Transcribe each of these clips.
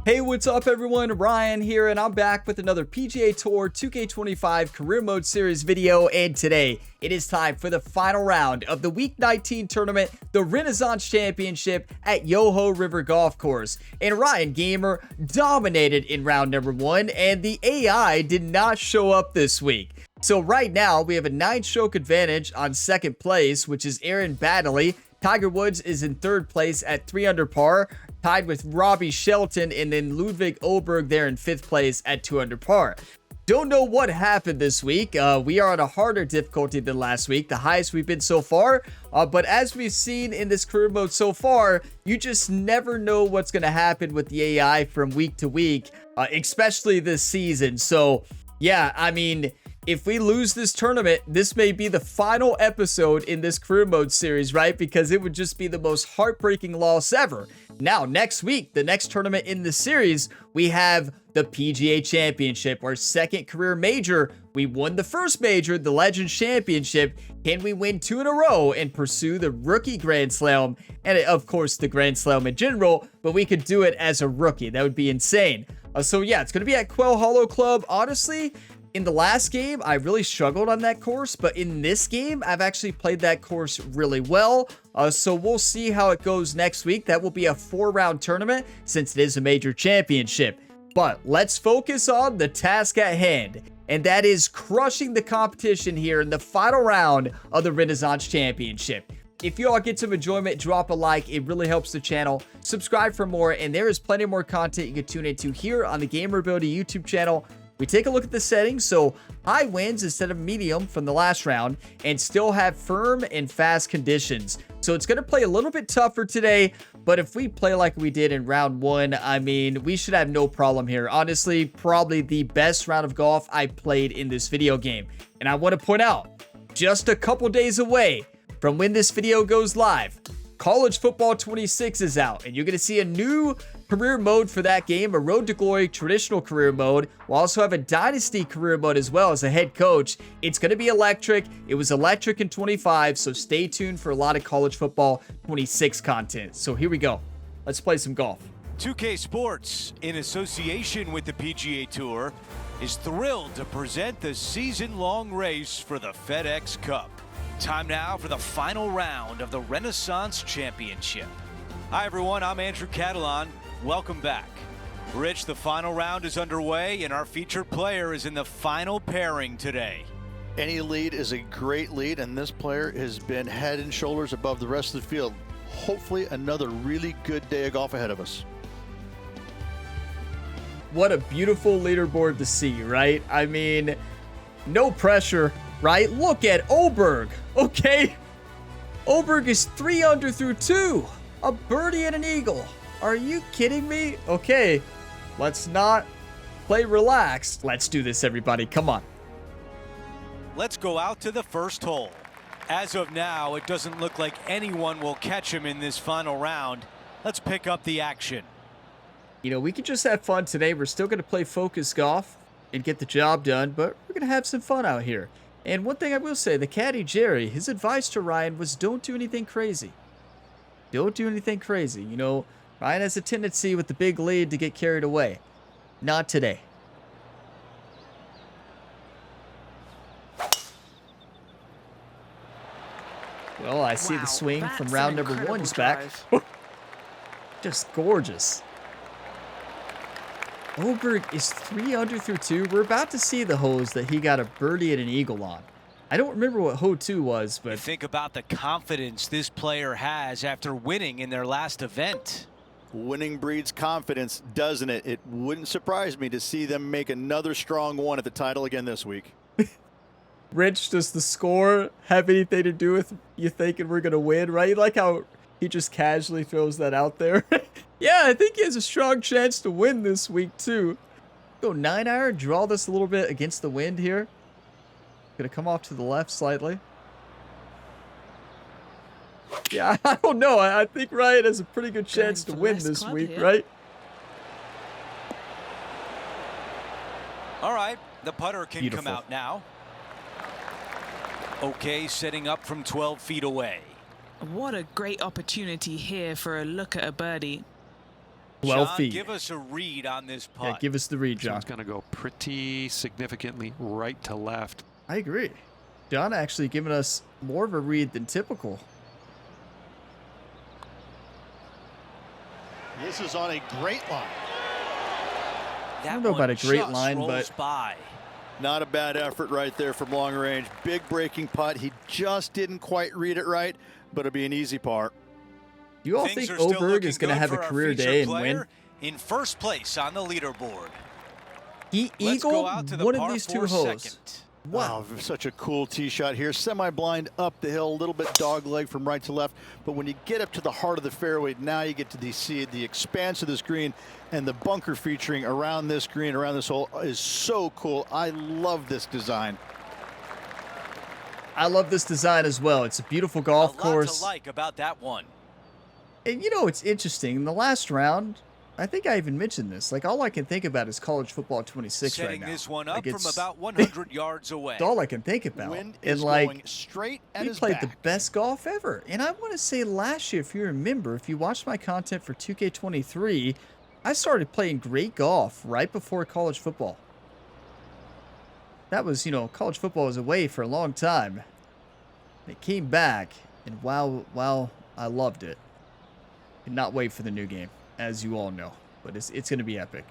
Hey, what's up everyone? Ryan here, and I'm back with another PGA Tour 2K25 Career Mode Series video, and today it is time for the final round of the Week 19 tournament, the Renaissance Championship at Yoho River Golf Course. And Ryan Gamer dominated in round number 1, and the AI did not show up this week. So right now, we have a 9-stroke advantage on second place, which is Aaron Baddeley. Tiger Woods is in third place at 3 under par, tied with Robbie Shelton, and then Ludwig Oberg there in 5th place at 2 under par. Don't know what happened this week. We are on a harder difficulty than last week, the highest we've been so far. But as we've seen in this career mode so far, you just never know what's going to happen with the AI from week to week, especially this season. So yeah, I mean, if we lose this tournament, this may be the final episode in this career mode series, right? Because it would just be the most heartbreaking loss ever. Now, next week, the next tournament in the series, we have the PGA Championship, our second career major. We won the first major, the Legends Championship. Can we win 2 in a row and pursue the Rookie Grand Slam? And of course, the Grand Slam in general, but we could do it as a rookie. That would be insane. So yeah, it's going to be at Quail Hollow Club. Honestly, in the last game, I really struggled on that course, but in this game, I've actually played that course really well. So we'll see how it goes next week. That will be a 4-round tournament since it is a major championship. But let's focus on the task at hand, and that is crushing the competition here in the final round of the Renaissance Championship. If you all get some enjoyment, drop a like. It really helps the channel. Subscribe for more, and there is plenty more content you can tune into here on the Gamer Ability YouTube channel. We take a look at the settings, so high winds instead of medium from the last round, and still have firm and fast conditions. So it's going to play a little bit tougher today, but if we play like we did in round 1, I mean, we should have no problem here. Honestly, probably the best round of golf I played in this video game. And I want to point out, just a couple days away from when this video goes live, College Football 26 is out, and you're going to see a new career mode for that game, a Road to Glory traditional career mode. We'll also have a Dynasty career mode as well as a head coach. It's going to be electric. It was electric in 25, so stay tuned for a lot of College Football 26 content. So here we go. Let's play some golf. 2K Sports, in association with the PGA Tour, is thrilled to present the season-long race for the FedEx Cup. Time now for the final round of the Renaissance Championship. Hi everyone, I'm Andrew Catalan. Welcome back. Rich, the final round is underway, and our featured player is in the final pairing today. Any lead is a great lead, and this player has been head and shoulders above the rest of the field. Hopefully another really good day of golf ahead of us. What a beautiful leaderboard to see, right? I mean, no pressure, right? Look at Oberg, okay? Oberg is 3 under through 2. A birdie and an eagle. Are you kidding me? Okay, let's not play relaxed. Let's do this, everybody. Come on. Let's go out to the first hole. As of now, it doesn't look like anyone will catch him in this final round. Let's pick up the action. You know, we could just have fun today. We're still going to play focus golf and get the job done, but we're going to have some fun out here. And one thing I will say, the caddy, Jerry, his advice to Ryan was don't do anything crazy. Don't do anything crazy. You know, Ryan has a tendency with the big lead to get carried away. Not today. Well, I see the swing from round number 1's back. Just gorgeous. Oberg is 3 under through 2. We're about to see the holes that he got a birdie and an eagle on. I don't remember what hole 2 was, but think about the confidence this player has after winning in their last event. Winning breeds confidence, doesn't it? It wouldn't surprise me to see them make another strong one at the title again this week. Rich, does the score have anything to do with you thinking we're going to win, right? You like how he just casually throws that out there? Yeah, I think he has a strong chance to win this week, too. Go 9-iron, draw this a little bit against the wind here. Gonna come off to the left slightly. Yeah, I don't know. I think Ryan has a pretty good chance to win this week, right? All right, the putter can come out now. Okay, setting up from 12 feet away. What a great opportunity here for a look at a birdie. 12 John, feet. give us a read on this putt. Yeah, give us the read, John. It's going to go pretty significantly right to left. I agree. John actually giving us more of a read than typical. This is on a great line. I don't know about a great line, but by. Not a bad effort right there from long range. Big breaking putt. He just didn't quite read it right, but it'll be an easy par. you all think Oberg is going to have a career day and win? In first place on the leaderboard. He eagled one of these two holes. Wow, such a cool tee shot here. Semi-blind up the hill, a little bit dog leg from right to left. But when you get up to the heart of the fairway, now you get to see the expanse of this green, and the bunker featuring around this green, around this hole is so cool. I love this design. I love this design as well. It's a beautiful golf course. A lot to like about that one. And you know, it's interesting. In the last round, I think I even mentioned this. Like, all I can think about is college football 26 right now. Setting this one up like, from about 100 yards away. It's all I can think about. Wind and is like, going straight at we his played back. the best golf ever. And I want to say last year, if you remember, if you watched my content for 2K23, I started playing great golf right before college football. That was, you know, college football was away for a long time. It came back, and wow, I loved it. Cannot wait for the new game, as you all know. But it's going to be epic.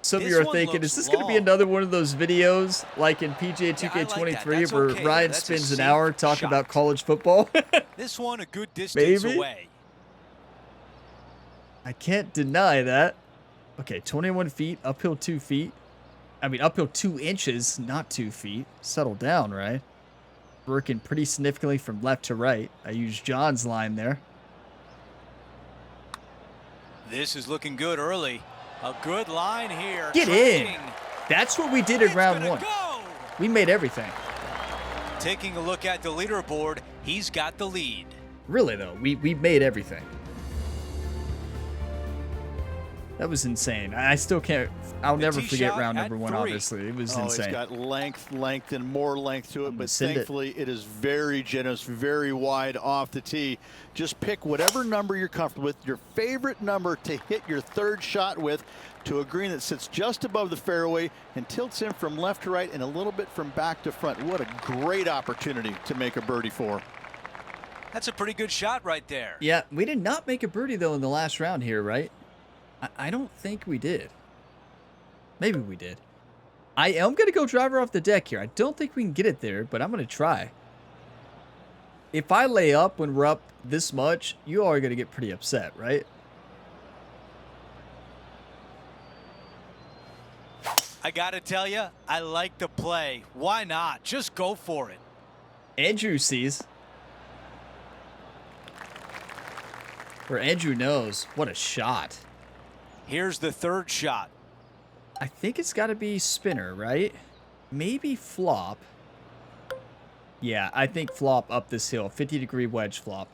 Some of you are thinking, is this going to be another one of those videos like in PGA 2K23 where Ryan spends an hour talking about college football? This one a good distance away. I can't deny that. Okay, 21 feet, uphill 2 feet. I mean, uphill 2 inches, not 2 feet. Settle down, right? Working pretty significantly from left to right. I used John's line there. This is looking good early. A good line here. Get in. That's what we did in round one. We made everything. Taking a look at the leaderboard, he's got the lead. Really, though, we made everything. That was insane. I still can't. I'll never forget round number one, obviously. It was insane. It's got length, and more length to it, but thankfully it is very generous, very wide off the tee. Just pick whatever number you're comfortable with, your favorite number to hit your third shot with, to a green that sits just above the fairway and tilts in from left to right and a little bit from back to front. What a great opportunity to make a birdie for. That's a pretty good shot right there. Yeah, we did not make a birdie, though, in the last round here, right? I don't think we did. Maybe we did. I am going to go driver off the deck here. I don't think we can get it there, but I'm going to try. If I lay up when we're up this much, you all are going to get pretty upset, right? I got to tell you, I like the play. Why not? Just go for it. Andrew sees. Or Andrew knows. What a shot. Here's the third shot. I think it's got to be spinner, right? Maybe flop. Yeah, I think flop up this hill. 50-degree wedge flop.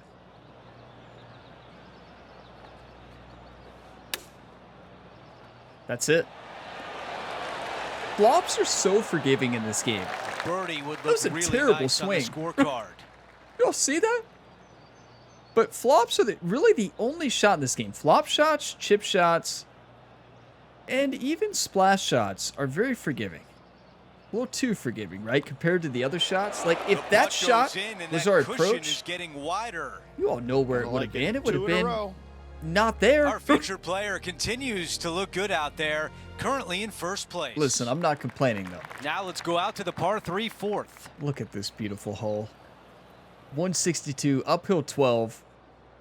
That's it. Flops are so forgiving in this game. Birdie would That was look a really terrible nice swing. on the scorecard. Y'all see that? But flops are really the only shot in this game. Flop shots, chip shots, and even splash shots are very forgiving. A little too forgiving, right? Compared to the other shots. Like, if that shot was our approach, you all know where it would have been. It would have been not there. Our featured player continues to look good out there, currently in first place. Listen, I'm not complaining, though. Now let's go out to the par 3 fourth. Look at this beautiful hole. 162, uphill 12.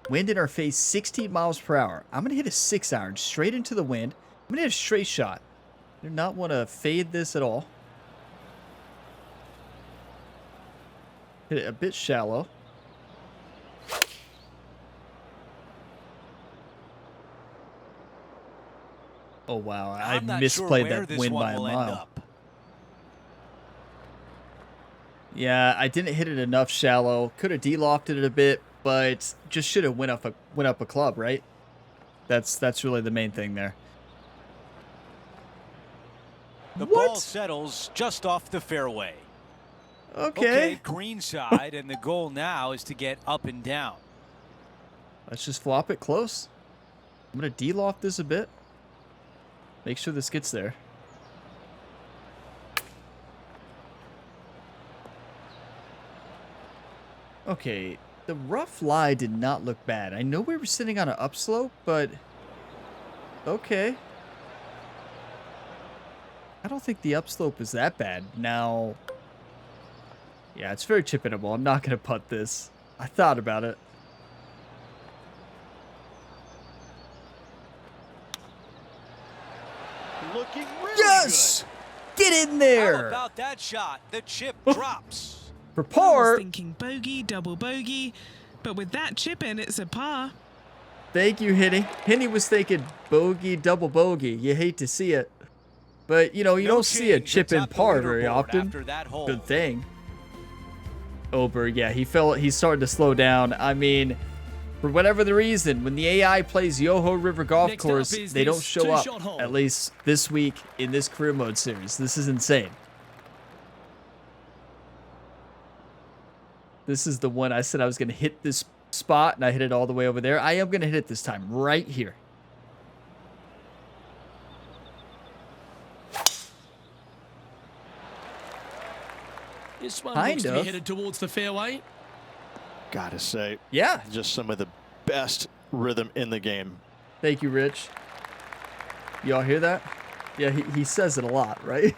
Wind in our face, 16 miles per hour. I'm going to hit a 6-iron straight into the wind. I'm going to hit a straight shot. I do not want to fade this at all. Hit it a bit shallow. Oh, wow. I misplayed that wind by a mile. Yeah, I didn't hit it enough shallow. Could have de-lofted it a bit, but just should have went up a club, right? That's really the main thing there. The ball settles just off the fairway. Okay. Green side, and the goal now is to get up and down. Let's just flop it close. I'm going to de-loft this a bit. Make sure this gets there. Okay, the rough lie did not look bad. I know we were sitting on an upslope, but okay. I don't think the upslope is that bad. Now, yeah, it's very chip-inable. I'm not going to putt this. I thought about it. Looking really Yes! good. Get in How there! about that shot? The chip drops. For I was par, thinking bogey, double bogey, but with that chip in, it's a par. thank you, Henny. Henny was thinking bogey, double bogey. You hate to see it. But, you know, you No don't see a change chip in atop the par very leaderboard often. after that hole. Good thing. Ober, yeah, he's starting to slow down. I mean, for whatever the reason, when the AI plays Yoho River Golf Next up Course, is they don't this show up, two-shot hole. at least this week in this career mode series. This is insane. This is the one I said I was going to hit this spot, and I hit it all the way over there. I am going to hit it this time, right here. This one Kind looks to be of. headed towards the fairway. Gotta say, Yeah. just some of the best rhythm in the game. Thank you, Rich. Y'all hear that? Yeah, he says it a lot, right?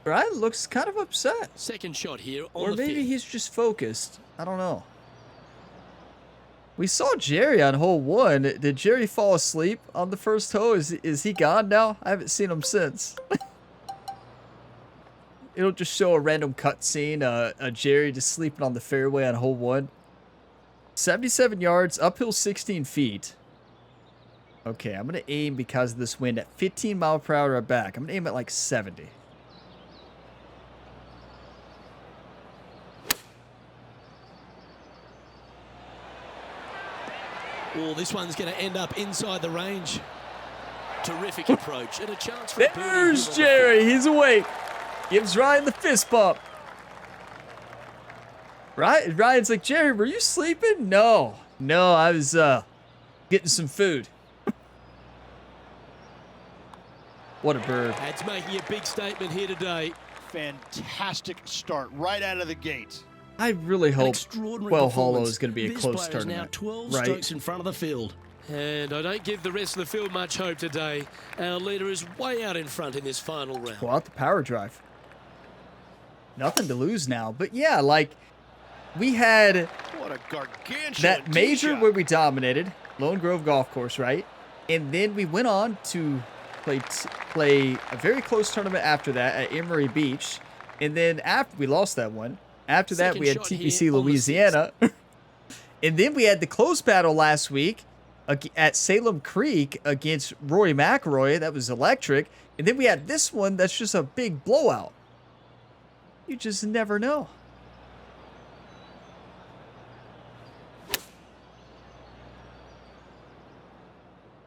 Brian looks kind of upset. Second shot here on Or the maybe fifth. he's just focused. I don't know. We saw Jerry on hole 1. Did Jerry fall asleep on the first hole? Is he gone now? I haven't seen him since. It'll just show a random cutscene, a Jerry just sleeping on the fairway on hole 1. 77 yards, uphill 16 feet. Okay, I'm going to aim because of this wind at 15 mile per hour at back. I'm going to aim at like 70. Oh, this one's going to end up inside the range. Terrific approach and a chance for a birdie There's here on the Jerry. He's awake. Gives Ryan the fist bump. Ryan's like, Jerry, were you sleeping? No, I was getting some food. What a bird. That's making a big statement here today. Fantastic start right out of the gate. I really An hope extraordinary Well Hollow performance. is going to be a This close player is now tournament. 12 right? strokes in front of the field. And I don't give the rest of the field much hope today. Our leader is way out in front in this final round. Pull out the power drive. Nothing to lose now. But yeah, like, we had What a gargantuan that tee major shot. where we dominated, Lone Grove Golf Course, right? And then we went on to play a very close tournament after that at Emery Beach. And then after we lost that one, after that Second we had shot TPC here on the Louisiana. And then we had the close battle last week at Salem Creek against Rory McIlroy. That was electric. And then we had this one that's just a big blowout. You just never know.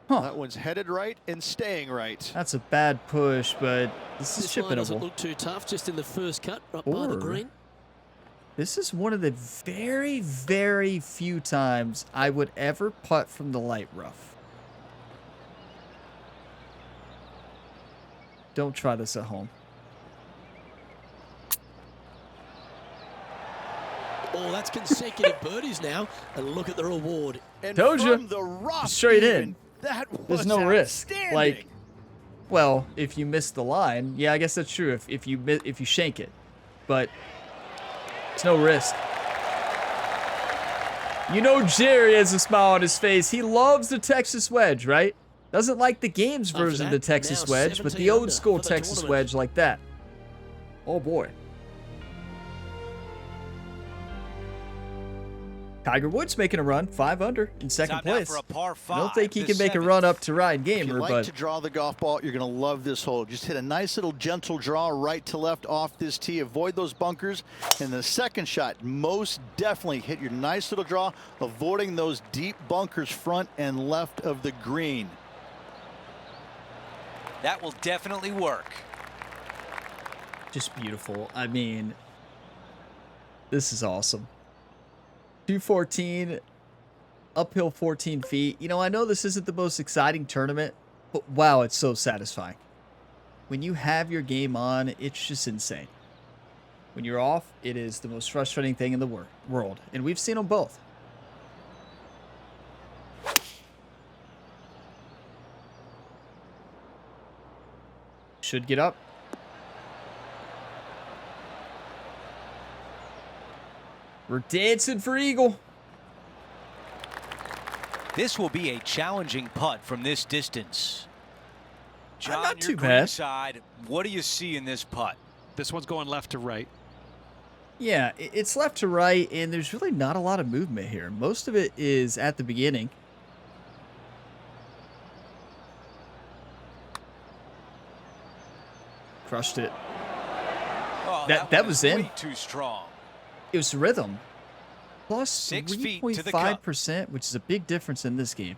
That one's headed right and staying right. That's a bad push, but this is This line doesn't chippable. look too tough, just in the first cut up by the Or- green. This is one of the very, very few times I would ever putt from the light rough. Don't try this at home. Oh, that's consecutive birdies now. And look at the reward. And Told ya. from the rough Straight even, in. That was There's no risk. outstanding. Like, well, if you miss the line, yeah, I guess that's true. If you shank it, but it's no risk. You know, Jerry has a smile on his face. He loves the Texas wedge, right? Doesn't like the games After version of that, the Texas now wedge, but 17 the old under school for the Texas tournament. wedge like that. Oh boy. Tiger Woods making a run, 5 under in second Time now place. for a par I don't 5, think he the can make a seventh. run up to Ryan If you Gamer, like but to draw the golf ball, you're going to love this hole. Just hit a nice little gentle draw right to left off this tee. Avoid those bunkers. And the second shot, most definitely hit your nice little draw, avoiding those deep bunkers front and left of the green. That will definitely work. Just beautiful. I mean, this is awesome. 214, uphill 14 feet. You know, I know this isn't the most exciting tournament, but wow, it's so satisfying. When you have your game on, it's just insane. When you're off, it is the most frustrating thing in the world. And we've seen them both. Should get up. We're dancing for eagle. This will be a challenging putt from this distance. John, not too your bad. side, what do you see in this putt? This one's going left to right. Yeah, it's left to right, and there's really not a lot of movement here. Most of it is at the beginning. Crushed it. Oh, That was in. Way too strong. It was rhythm. Plus 6 feet to the cup. 3.5%, which is a big difference in this game.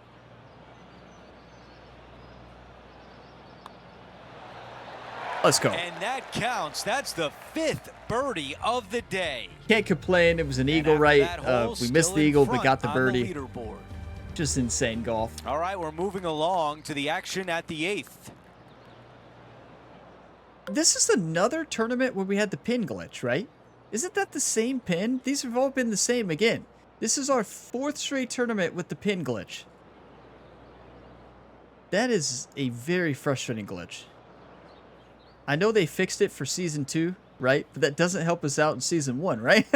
Let's go. And that counts. That's the 5th birdie of the day. Can't complain. It was an eagle, right? We missed the eagle, but got the birdie. Leaderboard. Just insane golf. All right, we're moving along to the action at the 8th. This is another tournament where we had the pin glitch, right? Isn't that the same pin? These have all been the same again. This is our 4th straight tournament with the pin glitch. That is a very frustrating glitch. I know they fixed it for Season 2, right? But that doesn't help us out in Season 1, right?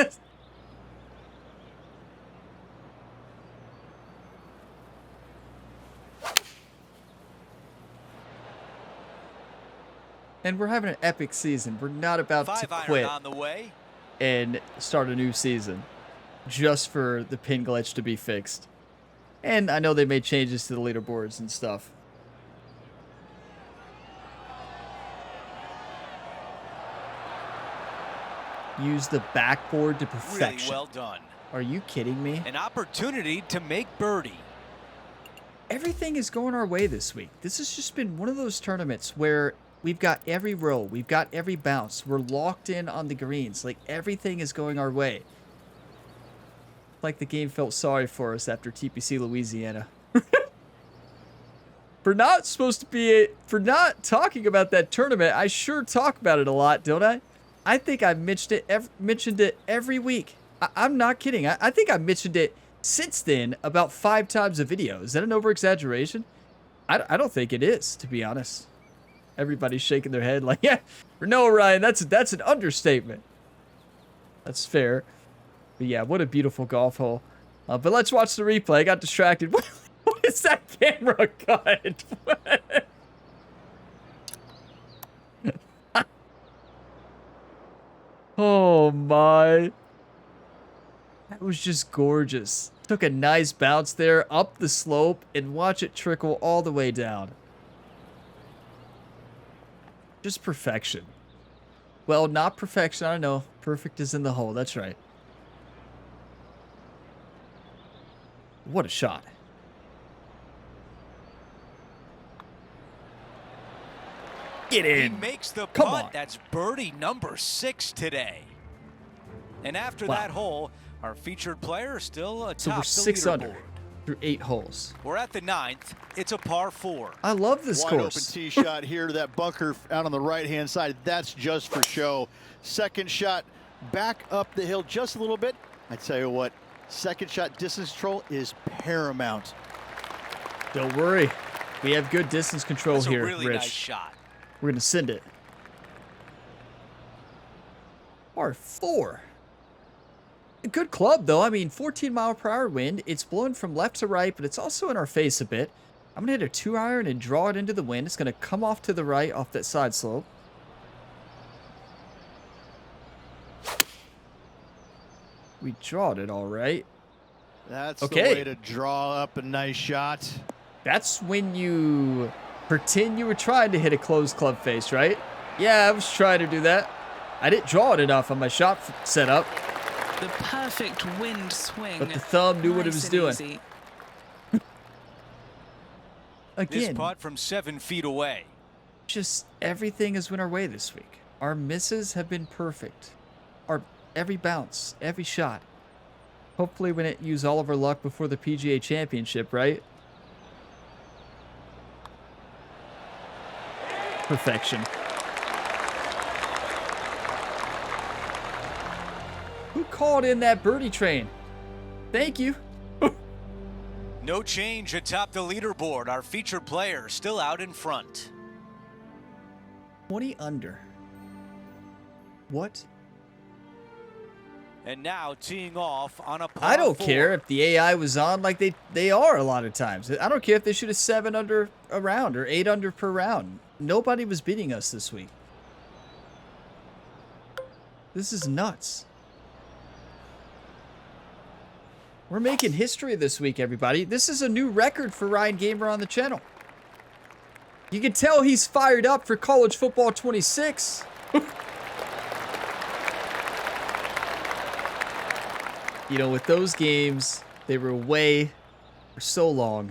And we're having an epic season. We're not about to quit on the way. and start a new season just for the pin glitch to be fixed. And I know they made changes to the leaderboards and stuff. Use the backboard to perfection. Really well done. Are you kidding me? An opportunity to make birdie. Everything is going our way this week. This has just been one of those tournaments where we've got every roll, we've got every bounce, we're locked in on the greens. Like, everything is going our way. Like the game felt sorry for us after TPC Louisiana. For not talking about that tournament, I sure talk about it a lot, don't I? I think I mentioned it every week. I'm not kidding. I think I mentioned it since then about 5 times a video. Is that an over-exaggeration? I don't think it is, to be honest. Everybody's shaking their head like, yeah, no, Ryan, that's an understatement. That's fair. But yeah, what a beautiful golf hole. But let's watch the replay. I got distracted. What is that camera cut? Oh my. That was just gorgeous. Took a nice bounce there up the slope and watch it trickle all the way down. Just perfection. Well, not perfection. I know. Perfect is in the hole. That's right. What a shot. Get in. He makes the Come putt. on. That's birdie number 6 today. And after that hole, our featured player still atop So we're the 6 leaderboard. under through 8 holes. We're at the 9th. It's a par 4. I love this Wide open course. tee shot here to that bunker out on the right-hand side. That's just for show. Second shot back up the hill just a little bit. I tell you what, second shot distance control is paramount. Don't worry. We have good distance control That's here, a really Rich. nice shot. We're going to send it. Par 4. A good club, though. I mean, 14-mile-per-hour wind. It's blowing from left to right, but it's also in our face a bit. I'm going to hit a 2-iron and draw it into the wind. It's going to come off to the right off that side slope. We drawed it all right. That's Okay. the way to draw up a nice shot. That's when you pretend you were trying to hit a closed club face, right? Yeah, I was trying to do that. I didn't draw it enough on my shot setup. The perfect wind swing. But the thumb knew what it was Nice and doing. easy. This Again, putt from 7 feet away. just everything has went our way this week. Our misses have been perfect. Every bounce, every shot. Hopefully we didn't use all of our luck before the PGA Championship, right? Perfection. Who called in that birdie train? Thank you. No change atop the leaderboard. Our featured player still out in front. 20 under. What? And now teeing off on a par I don't 4. care if the AI was on like they are a lot of times. I don't care if they shoot a 7 under a round or 8 under per round. Nobody was beating us this week. This is nuts. We're making history this week, everybody. This is a new record for Ryan Gamer on the channel. You can tell he's fired up for college football 26. You know, with those games, they were away for so long.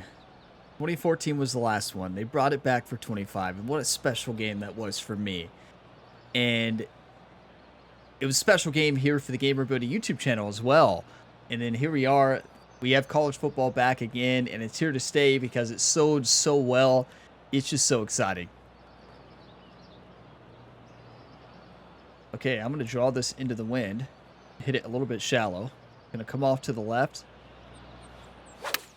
2014 was the last one. They brought it back for 25, and what a special game that was for me. And it was a special game here for the Gamer Ability YouTube channel as well. And then here we are. We have college football back again, and it's here to stay because it sold so well. It's just so exciting. Okay, I'm going to draw this into the wind. Hit it a little bit shallow. Going to come off to the left.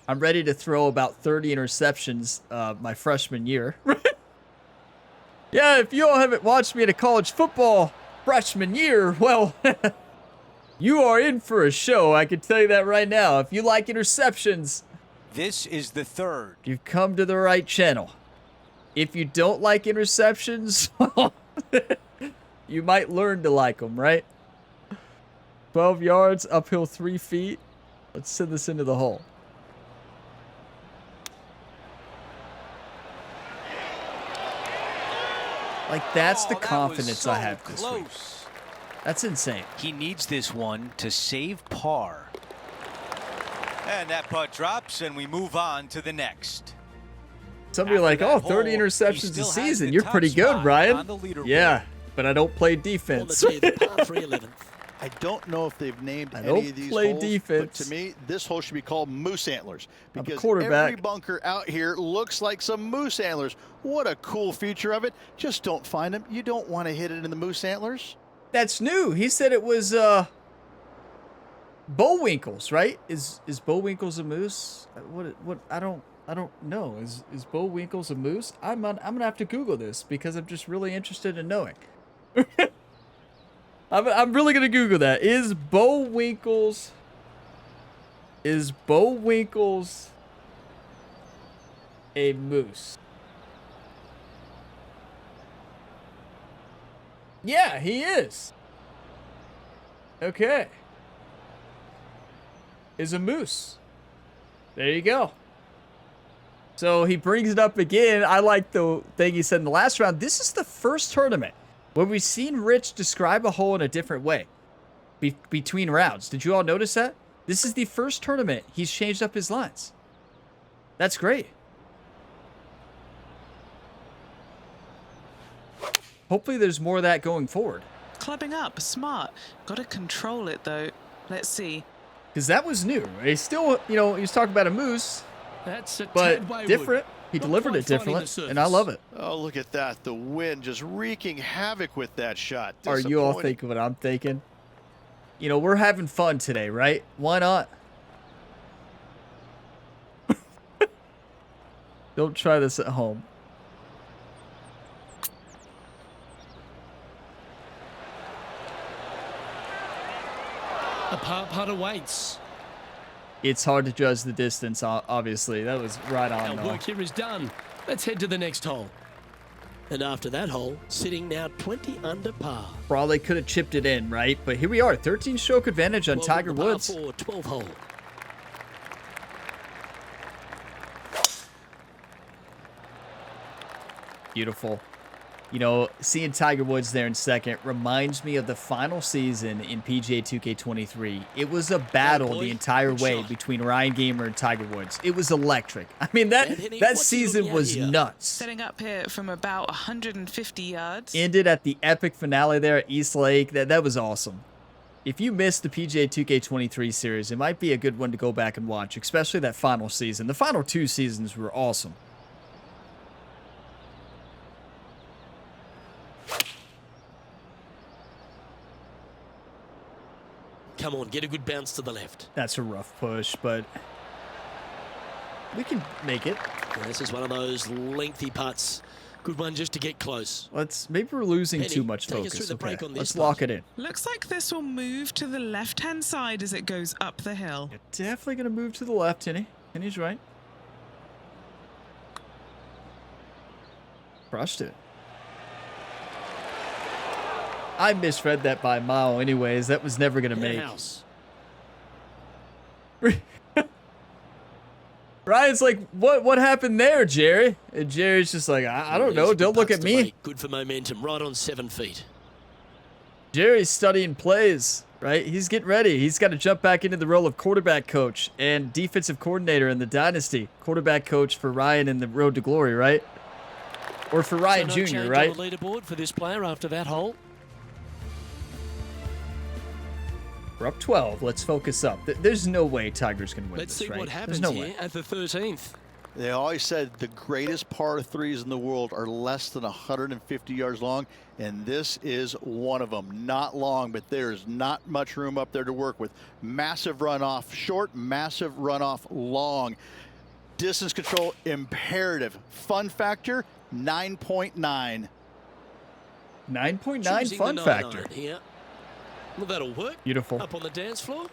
I'm ready to throw about 30 interceptions my freshman year. Yeah, if you all haven't watched me in a college football freshman year, well, you are in for a show. I can tell you that right now. If you like interceptions, This is the third. you've come to the right channel. If you don't like interceptions, you might learn to like them, right? 12 yards, uphill 3 feet. Let's send this into the hole. Like, that's the Oh, that was confidence I so have this week. close. That's insane. He needs this one to save par. And that putt drops, and we move on to the next. Some of you are like, After oh, that 30 hole, he interceptions a still has season. the You're top pretty good, spot Ryan. on the leaderboard. Yeah, but I don't play On the defense. tee, the par 3 11th. I don't know if they've named I any don't of these play holes, defense. but to me, this hole should be called Moose Antlers I'm a because quarterback. every bunker out here looks like some moose antlers. What a cool feature of it. Just don't find them. You don't want to hit it in the moose antlers. That's new. He said it was Bullwinkles, right? Is Bullwinkles a moose? What I don't know. Is Bullwinkles a moose? I'm gonna have to Google this because I'm just really interested in knowing. I'm really gonna Google that. Is Bullwinkles a moose? Yeah, he is. Okay. Is a moose. There you go. So he brings it up again. I like the thing he said in the last round. This is the first tournament where we've seen Rich describe a hole in a different way between rounds. Did you all notice that? This is the first tournament he's changed up his lines. That's great. Hopefully there's more of that going forward. Clubbing up, smart. Gotta control it though. Let's see. Because that was new. He's still, you know, he was talking about a moose, That's a but tad wayward. different. He Not delivered quite it finding the differently, and I surface. love it. Oh, look at that. The wind just wreaking havoc with that shot. Are you all Disappointing. thinking what I'm thinking? You know, we're having fun today, right? Why not? Don't try this at home. A par putt awaits. It's hard to judge the distance, obviously. That was right Our on, though. work here is done. Let's head to the next hole. And after that hole, sitting now 20 under par. Probably could have chipped it in, right? But here we are, 13-stroke advantage on Welcome Tiger to par Woods. 4, 12 hole. Beautiful. You know, seeing Tiger Woods there in second reminds me of the final season in PGA 2K23. It was a battle the entire way between Ryan Gamer and Tiger Woods. It was electric. I mean, that season was nuts. Setting up here from about 150 yards. Ended at the epic finale there at East Lake. That was awesome. If you missed the PGA 2K23 series, it might be a good one to go back and watch, especially that final season. The final 2 seasons were awesome. Come on, get a good bounce to the left. That's a rough push, but we can make it. Yeah, this is one of those lengthy putts. Good one just to get close. Maybe we're losing too much focus. Okay, let's lock it in. Looks like this will move to the left-hand side as it goes up the hill. You're definitely going to move to the left, Tinny. And he's right. Crushed it. I misread that by a mile anyways. That was never going to make. Ryan's like, what happened there, Jerry? And Jerry's just like, I don't know. Don't look at me. Good for momentum, right on 7 feet. Jerry's studying plays, right? He's getting ready. He's got to jump back into the role of quarterback coach and defensive coordinator in the Dynasty. Quarterback coach for Ryan in the Road to Glory, right? Or for Ryan Jr., right? On the leaderboard for this player after that hole. We're up 12. Let's focus up. There's no way Tiger's going to win Let's this, see right? what happens There's no here way. at the 13th. They always said the greatest par 3s in the world are less than 150 yards long, and this is one of them. Not long, but there's not much room up there to work with. Massive runoff short, massive runoff long. Distance control imperative. Fun factor, 9.9. 9.9 fun factor. Here. Well, that'll work. Beautiful. Up on the dance floor.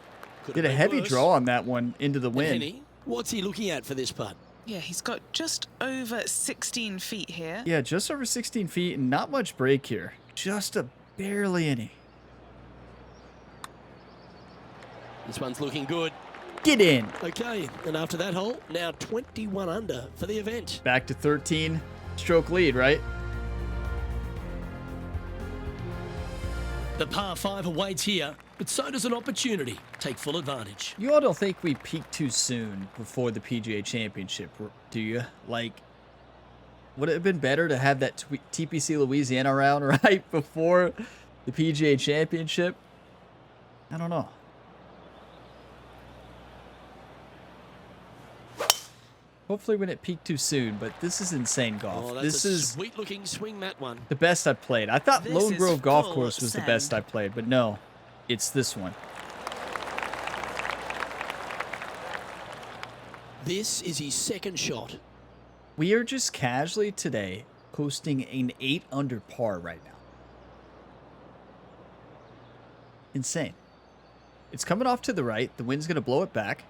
Did a heavy draw on that one into the wind. Henny, what's he looking at for this putt? Yeah, he's got just over 16 feet here. Yeah, just over 16 feet and not much break here. Just a barely any. This one's looking good. Get in. Okay, and after that hole, now 21 under for the event. Back to 13 stroke lead, right? The par 5 awaits here, but so does an opportunity. Take full advantage. You all don't think we peaked too soon before the PGA Championship, do you? Like, would it have been better to have that TPC Louisiana round right before the PGA Championship? I don't know. Hopefully we didn't peak too soon, but this is insane golf. Oh, that's this a is sweet-looking swing, that one. the best I've played. I thought This Lone is Grove Golf full Course was the best I played, but no, it's this one. This is his second shot. We are just casually today posting an 8 under par right now. Insane. It's coming off to the right. The wind's going to blow it back.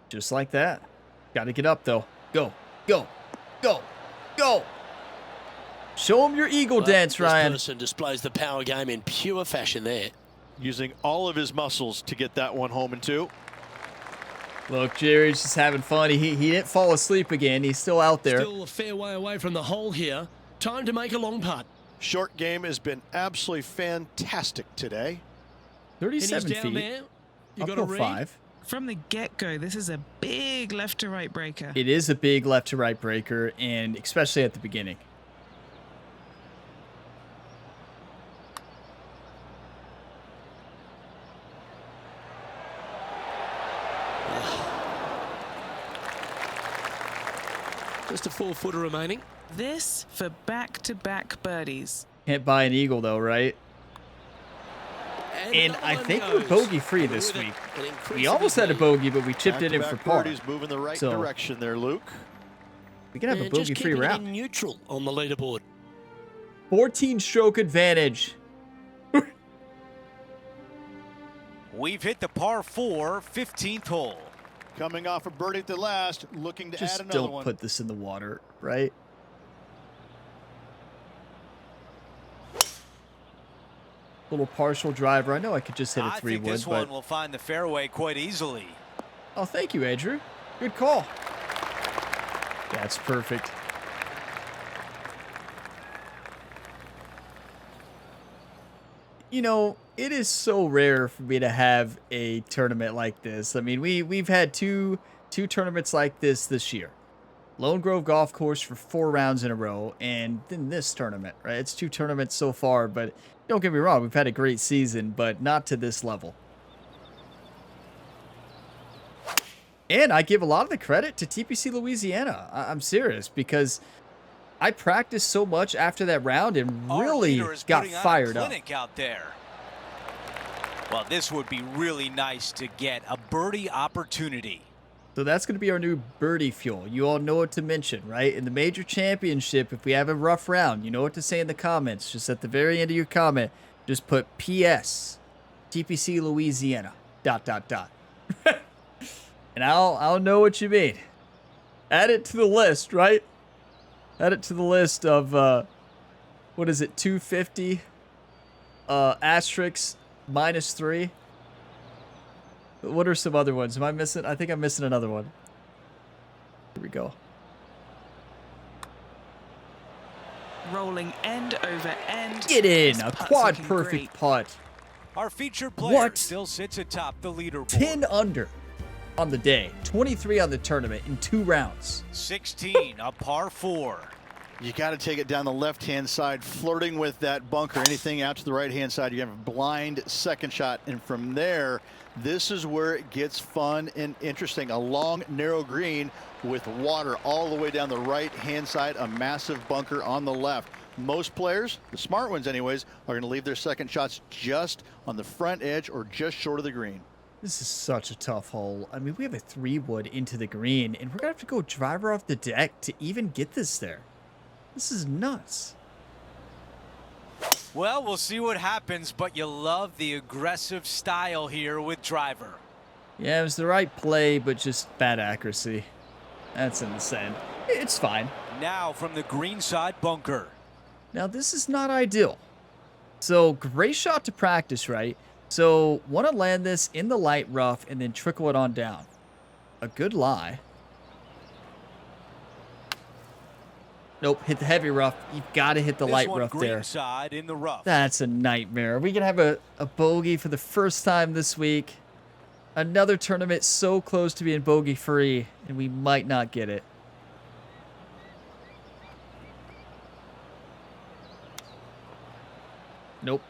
Just like that. Got to get up, though. Go, go, go, go. Show him your eagle dance, Ryan. This person displays the power game in pure fashion there. Using all of his muscles to get that one home in 2. Look, Jerry's just having fun. He didn't fall asleep again. He's still out there. Still a fair way away from the hole here. Time to make a long putt. Short game has been absolutely fantastic today. 37 down feet. there. You got a Uphill read? 5. From the get-go, this is a big left-to-right breaker. It is a big left-to-right breaker, and especially at the beginning. Just a 4-footer remaining. This for back-to-back birdies. Can't buy an eagle, though, right? And another I one think we're goes. bogey-free And this with week. an increase We of almost his had a lead. bogey, but we chipped it in for Back-to-back par. birdies moving the right So- direction there, Luke. We can have a And just bogey-free keeping it round. in neutral on the leaderboard. 14-stroke advantage. We've hit the par 4 15th hole. Coming off a birdie at the last, looking to add Just another don't one. put this in the water, right? Little partial driver. I know I could just hit a I 3 think wood, this but one will find the fairway quite easily. oh, thank you, Andrew. Good call. That's perfect. You know, it is so rare for me to have a tournament like this. I mean, we've had two tournaments like this year. Lone Grove Golf Course for 4 rounds in a row, and then this tournament, right? It's 2 tournaments so far, but don't get me wrong, we've had a great season, but not to this level. And I give a lot of the credit to TPC Louisiana. I'm serious, because I practiced so much after that round and really got fired up. Out there. Well, this would be really nice to get a birdie opportunity. So that's going to be our new birdie fuel. You all know what to mention, right? In the major championship, if we have a rough round, you know what to say in the comments. Just at the very end of your comment, just put PS, TPC Louisiana, ... And I'll know what you mean. Add it to the list, right? Add it to the list of, what is it, 250 asterisks -3. What are some other ones? Am I missing? I think I'm missing another one. Here we go. Rolling end over end. Get in! This A putt's quad looking perfect great. putt. Our featured player What? still sits atop the leaderboard. 10 under on the day. 23 on the tournament in 2 rounds. 16, a par 4. You got to take it down the left-hand side, flirting with that bunker. Anything out to the right-hand side, you have a blind second shot. And from there, this is where it gets fun and interesting. A long, narrow green with water all the way down the right-hand side, a massive bunker on the left. Most players, the smart ones anyways, are going to leave their second shots just on the front edge or just short of the green. This is such a tough hole. I mean, we have a 3-wood into the green, and we're going to have to go driver off the deck to even get this there. This is nuts. Well, we'll see what happens, but you love the aggressive style here with driver. Yeah, it was the right play, but just bad accuracy. That's insane. It's fine. Now from the green side bunker. Now, this is not ideal. So, great shot to practice, right? So, want to land this in the light rough and then trickle it on down. A good lie. Nope, hit the heavy rough. You've got to hit the light rough there. Side in the rough. That's a nightmare. We can have a bogey for the first time this week. Another tournament so close to being bogey free, and we might not get it. Nope.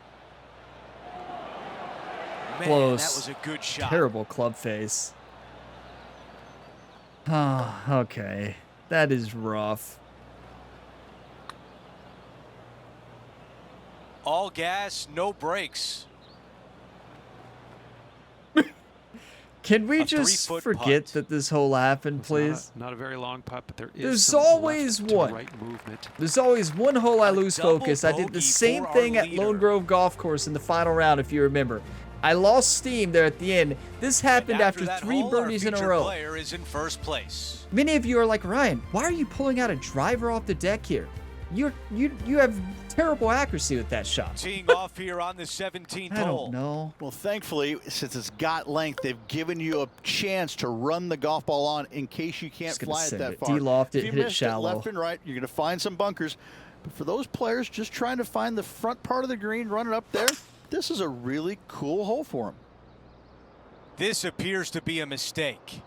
Man, Close. that was a good shot. Terrible club face. Oh, okay. That is rough. All gas, no brakes. Can we A just 3-foot forget putt. that this hole happened, please? Not a very long putt, but there is There's some always left to one. right movement. There's always one hole I lose double focus. I did the bogey same for thing our at Lone leader. Grove Golf Course in the final round, if you remember. I lost steam there at the end. This happened after that 3 hole, birdies our in a featured row. player is in first place. Many of you are like, Ryan, why are you pulling out a driver off the deck here? You have terrible accuracy with that shot. Teeing off here on the 17th I hole. don't know. Well, thankfully, since it's got length, they've given you a chance to run the golf ball on in case you can't Just gonna fly it send that it. far. De-loft it, If you hit it missed shallow. left and right, you're going to find some bunkers. But for those players just trying to find the front part of the green, run it up there, this is a really cool hole for them. This appears to be a mistake.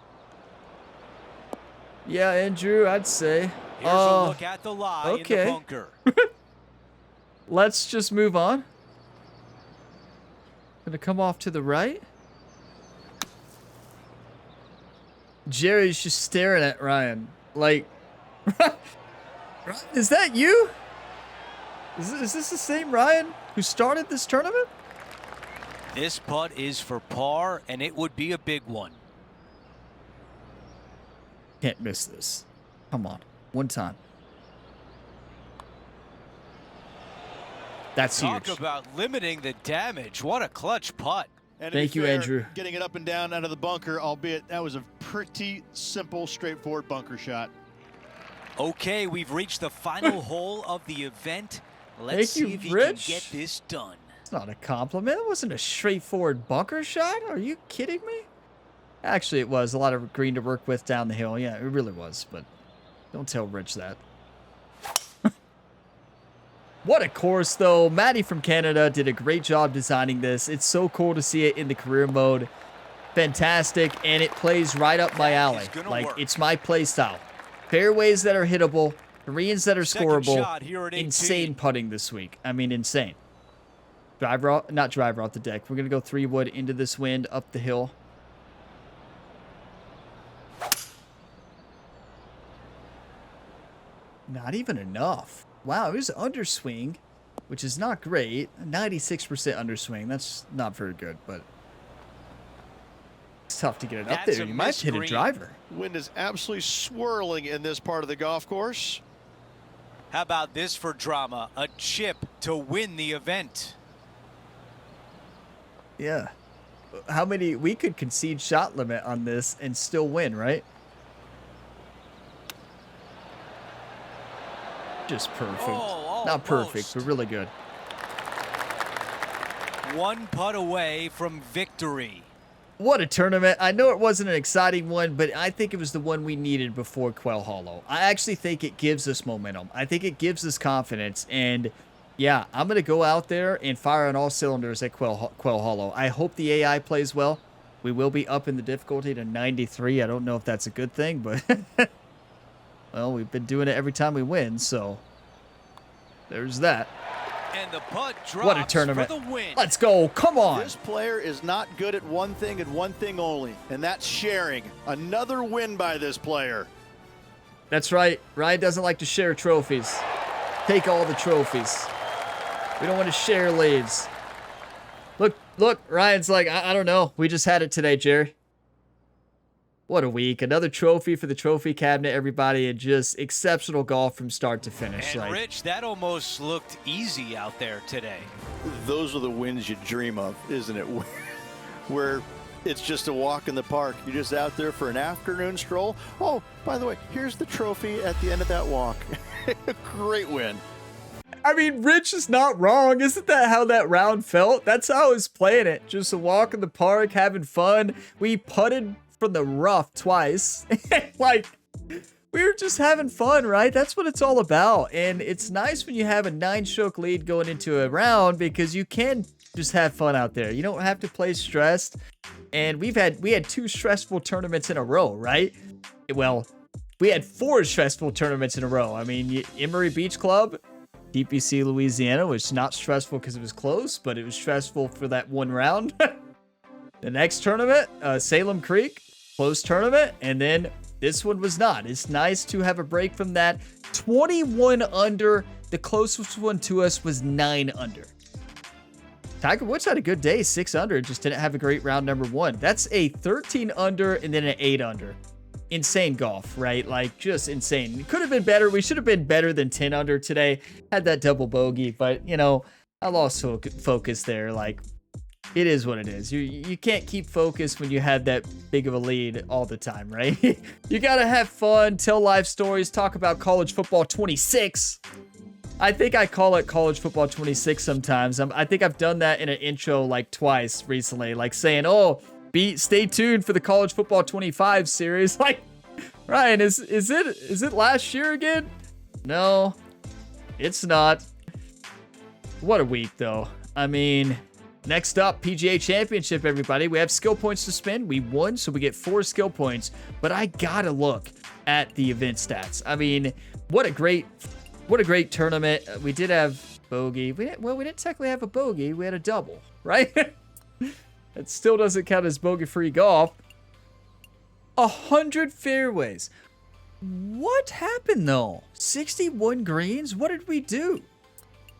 Yeah, Andrew, I'd say. Here's a look at the lie in okay. the bunker. Let's just move on. Gonna come off to the right. Jerry's just staring at Ryan. Like, is that you? Is this the same Ryan who started this tournament? This putt is for par, and it would be a big one. Can't miss this. Come on. One time. That's Talk huge. about limiting the damage. What a clutch putt. And Thank to be you, fair, Andrew. Getting it up and down out of the bunker, albeit that was a pretty simple, straightforward bunker shot. Okay, we've reached the final hole of the event. Let's Thank see you, if he Rich. can get this done. It's not a compliment. It wasn't a straightforward bunker shot. Are you kidding me? Actually, it was a lot of green to work with down the hill. Yeah, it really was, but don't tell Rich that. What a course, though. Maddie from Canada did a great job designing this. It's so cool to see it in the career mode. Fantastic, and it plays right up my alley. Like, it's my play style. Fairways that are hittable, greens that are scoreable, insane putting this week. I mean, insane. Not driver off the deck. We're going to go 3-wood into this wind, up the hill. Not even enough. Wow, it was underswing, which is not great. 96% underswing. That's not very good, but it's tough to get it up there. You might hit a driver. Wind is absolutely swirling in this part of the golf course. How about this for drama? A chip to win the event. Yeah. How many? We could concede shot limit on this and still win, right? Just perfect. Not perfect, but really good. One putt away from victory. What a tournament. I know it wasn't an exciting one, but I think it was the one we needed before Quail Hollow. I actually think it gives us momentum. I think it gives us confidence. And yeah, I'm going to go out there and fire on all cylinders at Quail Hollow. I hope the AI plays well. We will be up in the difficulty to 93. I don't know if that's a good thing, but well, we've been doing it every time we win, so there's that. And the putt drops. What a tournament. For the win. Let's go. Come on. This player is not good at one thing and one thing only, and that's sharing. Another win by this player. That's right. Ryan doesn't like to share trophies. Take all the trophies. We don't want to share leads. Look, Ryan's like, I don't know. We just had it today, Jerry. What a week. Another trophy for the trophy cabinet, everybody, and just exceptional golf from start to finish. And Rich, that almost looked easy out there today. Those are the wins you dream of, isn't it? Where it's just a walk in the park. You're just out there for an afternoon stroll. Oh, by the way, here's the trophy at the end of that walk. Great win. I mean, Rich is not wrong. Isn't that how that round felt? That's how I was playing it. Just a walk in the park, having fun. We putted from the rough twice. Like, we were just having fun, right? That's what it's all about. And it's nice when you have a 9-stroke lead going into a round because you can just have fun out there. You don't have to play stressed. And we had 2 stressful tournaments in a row, right? Well, we had 4 stressful tournaments in a row. I mean, Emory Beach Club, DPC Louisiana was not stressful because it was close, but it was stressful for that one round. The next tournament, Salem Creek, close tournament, and then this one was not. It's nice to have a break from that. 21 under. The closest one to us was 9 under. Tiger Woods had a good day, 6 under. Just didn't have a great round number 1. That's a 13 under and then an 8 under. Insane golf, right? Like, just insane. It could have been better. We should have been better than 10 under today. Had that double bogey, but, you know, I lost focus there. Like, it is what it is. You can't keep focused when you have that big of a lead all the time, right? You got to have fun, tell life stories, talk about college football 26. I think I call it college football 26 sometimes. I think I've done that in an intro like twice recently, like saying, oh, stay tuned for the college football 25 series. Like, Ryan, is it last year again? No, it's not. What a week, though. I mean, next up, PGA Championship, everybody. We have skill points to spend. We won, so we get 4 skill points. But I gotta look at the event stats. I mean, what a great tournament. We did have bogey. We didn't technically have a bogey. We had a double, right? It still doesn't count as bogey-free golf. 100 fairways. What happened, though? 61 greens? What did we do?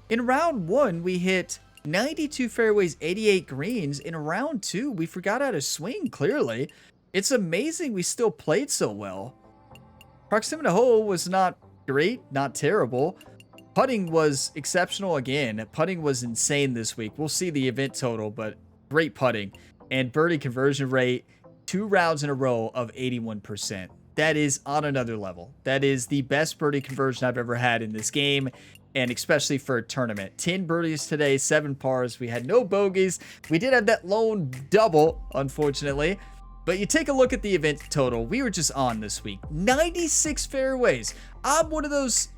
In round 1, we hit 92 fairways, 88 greens. In round 2, we forgot how to swing, clearly. It's amazing we still played so well. Proximity hole was not great, not terrible. Putting was exceptional again. Putting was insane this week. We'll see the event total, but great putting. And birdie conversion rate, 2 rounds in a row of 81%. That is on another level. That is the best birdie conversion I've ever had in this game, and especially for a tournament. 10 birdies today, 7 pars. We had no bogeys. We did have that lone double, unfortunately. But you take a look at the event total. We were just on this week. 96 fairways. I'm one of those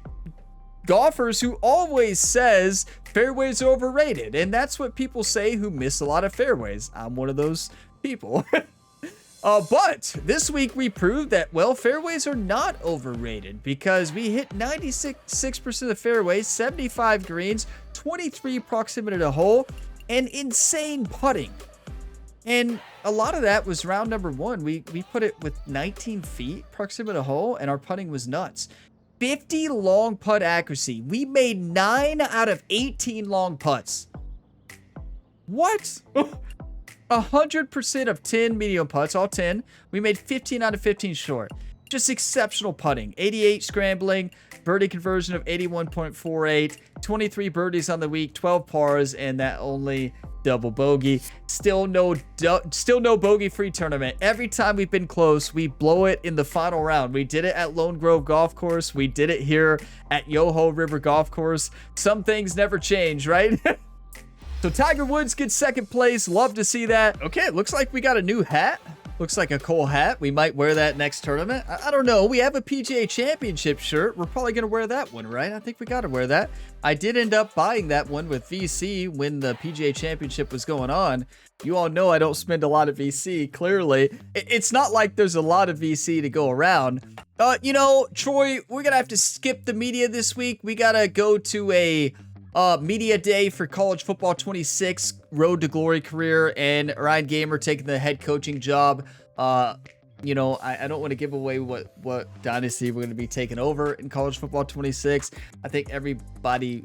golfers who always says fairways are overrated. And that's what people say who miss a lot of fairways. I'm one of those people. But this week we proved that, well, fairways are not overrated because we hit 96% of the fairways, 75 greens, 23 proximity to hole, and insane putting. And a lot of that was round number 1. We put it with 19 feet proximity to hole, and our putting was nuts. 50 long putt accuracy. We made 9 out of 18 long putts. What? 100% of 10 medium putts, all 10. We made 15 out of 15 short. Just exceptional putting. 88 scrambling, birdie conversion of 81.48, 23 birdies on the week, 12 pars, and that only double bogey. Still no bogey-free tournament. Every time we've been close, we blow it in the final round. We did it at Lone Grove Golf Course. We did it here at Yoho River Golf Course. Some things never change, right? So Tiger Woods gets second place. Love to see that. Okay, it looks like we got a new hat. Looks like a Cole hat. We might wear that next tournament. I don't know. We have a PGA Championship shirt. We're probably going to wear that one, right? I think we got to wear that. I did end up buying that one with VC when the PGA Championship was going on. You all know I don't spend a lot of VC, clearly. It's not like there's a lot of VC to go around. You know, Troy, we're going to have to skip the media this week. We got to go to a media day for College Football 26 Road to Glory career, and Ryan Gamer taking the head coaching job. You know, I don't want to give away what dynasty we're going to be taking over in College Football 26. I think everybody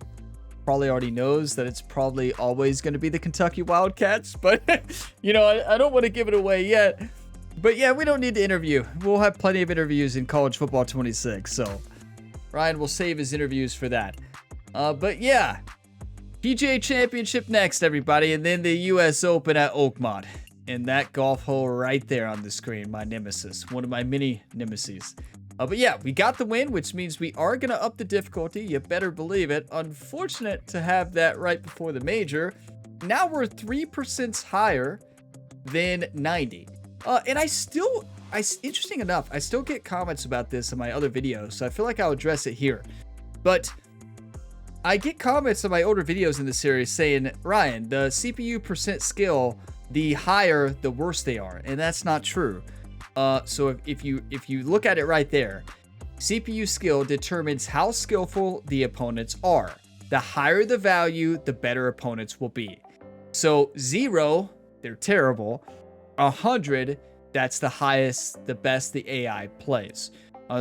probably already knows that it's probably always going to be the Kentucky Wildcats, but you know, I don't want to give it away yet. But yeah, we don't need to interview. We'll have plenty of interviews in College Football 26, so Ryan will save his interviews for that. But yeah, PGA Championship next, everybody, and then the US Open at Oakmont. And that golf hole right there on the screen, my nemesis, one of my many nemesis. But yeah, we got the win, which means we are going to up the difficulty. You better believe it. Unfortunate to have that right before the major. Now we're 3% higher than 90. And interesting enough, I still get comments about this in my other videos, so I feel like I'll address it here. But I get comments on my older videos in the series saying, Ryan, the CPU percent skill, the higher, the worse they are. And that's not true. So if you look at it right there, CPU skill determines how skillful the opponents are. The higher the value, the better opponents will be. So 0, they're terrible. 100, that's the highest, the best the AI plays.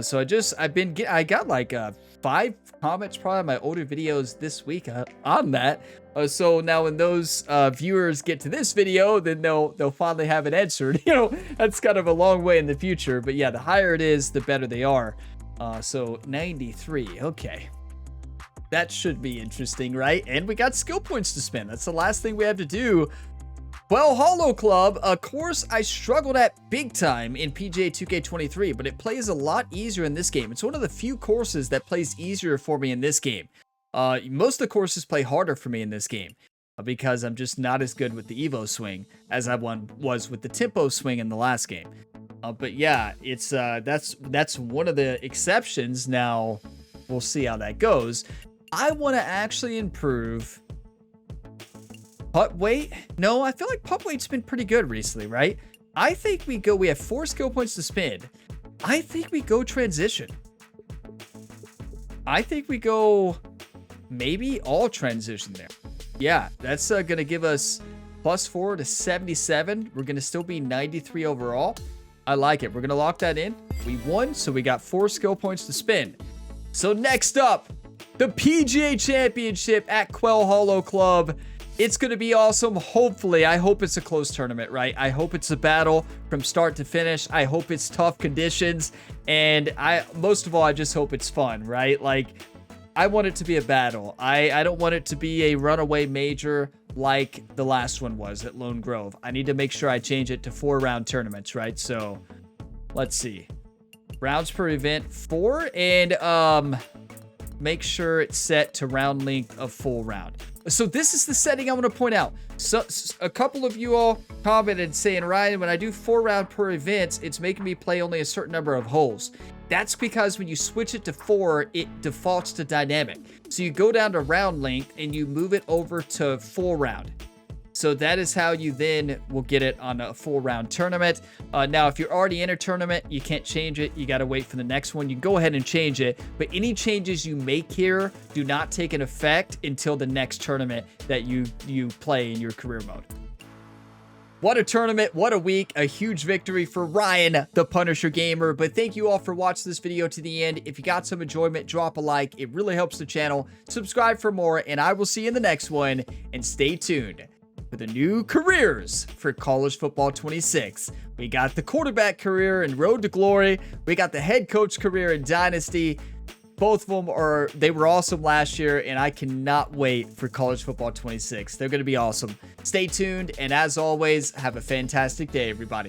So I got like 5 comments probably on my older videos this week on that. So now when those viewers get to this video, then they'll finally have it answered. You know, that's kind of a long way in the future. But yeah, the higher it is, the better they are. So 93, okay. That should be interesting, right? And we got skill points to spend. That's the last thing we have to do. Well, Hollow Club, a course I struggled at big time in PGA 2K23, but it plays a lot easier in this game. It's one of the few courses that plays easier for me in this game. Most of the courses play harder for me in this game because I'm just not as good with the Evo swing as I was with the tempo swing in the last game. But yeah, it's that's one of the exceptions. Now, we'll see how that goes. I want to actually improve putt weight. No, I feel like putt weight's been pretty good recently, right? I think we have 4 skill points to spend. I think we go transition. I think we go maybe all transition there. Yeah, that's going to give us +4 to 77. We're going to still be 93 overall. I like it. We're going to lock that in. We won, so we got 4 skill points to spend. So next up, the PGA Championship at Quail Hollow Club. It's going to be awesome. Hopefully, I hope it's a close tournament, right? I hope it's a battle from start to finish. I hope it's tough conditions. And most of all, I just hope it's fun, right? Like, I want it to be a battle. I don't want it to be a runaway major like the last one was at Lone Grove. I need to make sure I change it to 4-round tournaments, right? So, let's see. Rounds per event, 4. And make sure it's set to round length of full round. So this is the setting I want to point out. So a couple of you all commented saying, Ryan, when I do 4 round per event, it's making me play only a certain number of holes. That's because when you switch it to 4, it defaults to dynamic. So you go down to round length and you move it over to full round. So that is how you then will get it on a full round tournament. Now, if you're already in a tournament, you can't change it. You got to wait for the next one. You can go ahead and change it. But any changes you make here do not take an effect until the next tournament that you play in your career mode. What a tournament, what a week, a huge victory for Ryan, the Punisher Gamer. But thank you all for watching this video to the end. If you got some enjoyment, drop a like. It really helps the channel. Subscribe for more, and I will see you in the next one. And stay tuned for the new careers for College Football 26. We got the quarterback career and Road to Glory. We got the head coach career in Dynasty. Both of them they were awesome last year, and I cannot wait for College Football 26. They're going to be awesome. Stay tuned, and as always, have a fantastic day, everybody.